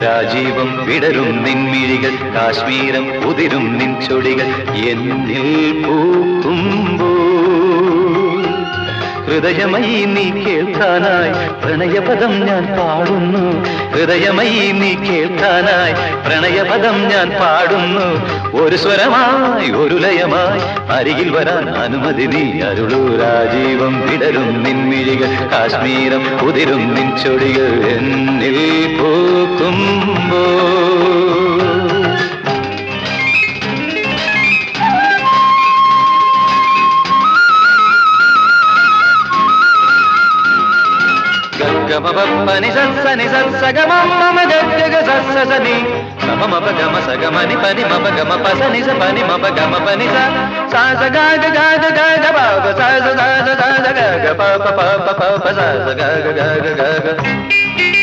രാജീവം വിടരും നിൻമിഴികൾ കാശ്മീരം ഉതിരും നിൻ ചൊടികൾ എന്നിൽ പൂക്കുമ്പോൾ ഹൃദയമയി നീ കേൾക്കാനായി പ്രണയപദം ഞാൻ പാടുന്നു. ഹൃദയമയി നീ കേൾക്കാനായി പ്രണയപദം ഞാൻ പാടുന്നു. ഒരു സ്വരമായി ഒരു ലയമായി അരികിൽ വരാൻ അനുമതി നീ അരുളൂ. രാജീവം വിടരും നിൻമിഴികൾ കാശ്മീരം ഉതിരും നിൻ ചൊടികൾ എന്നിൽ പൂക്കുമ്പോൾ గమపని సని సగమ గగ సని సమమ గమ సగమని పని మప గమ పసని స పని మప గమ పని సా స గ గ గ గ గ ప స స స స గ గ ప ప ప ప ప స గ గ గ గ గ